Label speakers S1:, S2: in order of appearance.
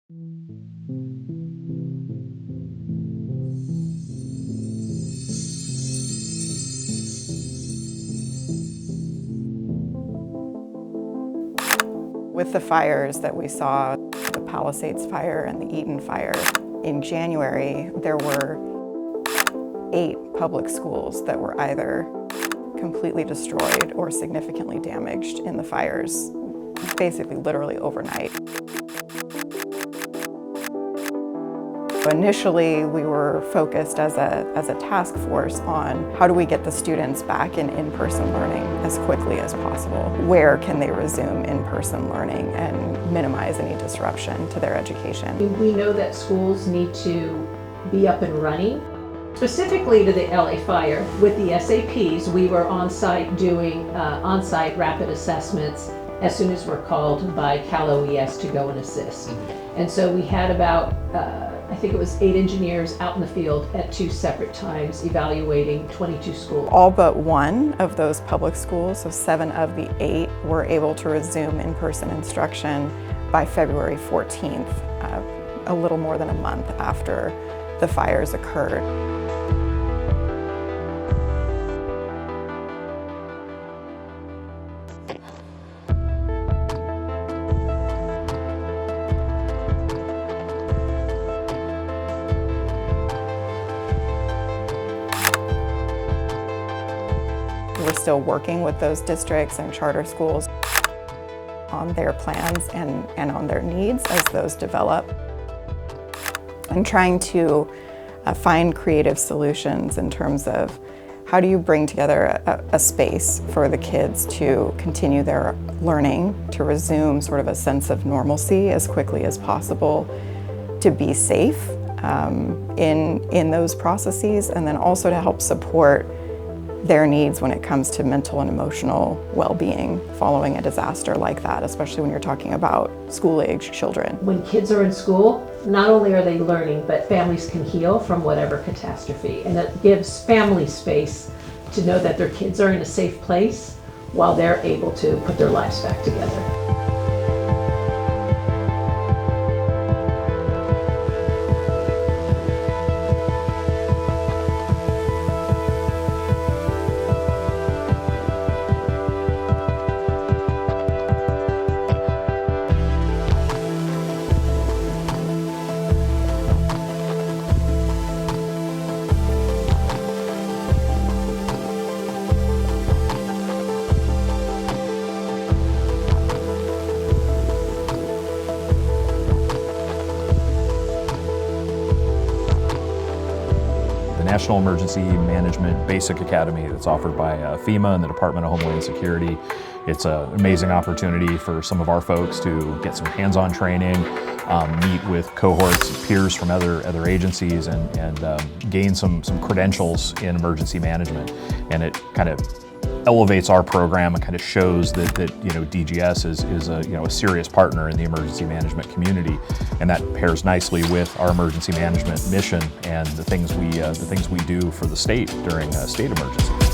S1: With the fires that we saw, the Palisades fire and the Eaton fire, in January, there were 8 public schools that were either completely destroyed or significantly damaged in the fires, basically literally overnight. Initially, we were focused as a task force on how do we get the students back in in-person learning as quickly as possible? Where can they resume in-person learning and minimize any disruption to their education?
S2: We know that schools need to be up and running. Specifically to the LA fire, with the SAPs, we were on site doing on-site rapid assessments as soon as we're called by CalifDGS to go and assist. And so we had about I think it was 8 engineers out in the field at 2 separate times evaluating 22 schools.
S1: All but 1 of those public schools, so 7 of the 8, were able to resume in-person instruction by February 14th, a little more than a month after the fires occurred. We're still working with those districts and charter schools on their plans and on their needs as those develop, and trying to find creative solutions in terms of how do you bring together a space for the kids to continue their learning, to resume sort of a sense of normalcy as quickly as possible, to be safe in those processes, and then also to help support their needs when it comes to mental and emotional well-being following a disaster like that, especially when you're talking about school-age children.
S2: When kids are in school, not only are they learning, but families can heal from whatever catastrophe. And it gives families space to know that their kids are in a safe place while they're able to put their lives back together.
S3: The National Emergency Management Basic Academy that's offered by FEMA and the Department of Homeland Security. It's an amazing opportunity for some of our folks to get some hands-on training, meet with cohorts, peers from other agencies, and gain some credentials in emergency management. And it kind of elevates our program and kind of shows that DGS is a serious partner in the emergency management community, and that pairs nicely with our emergency management mission and the things we do for the state during a state emergency.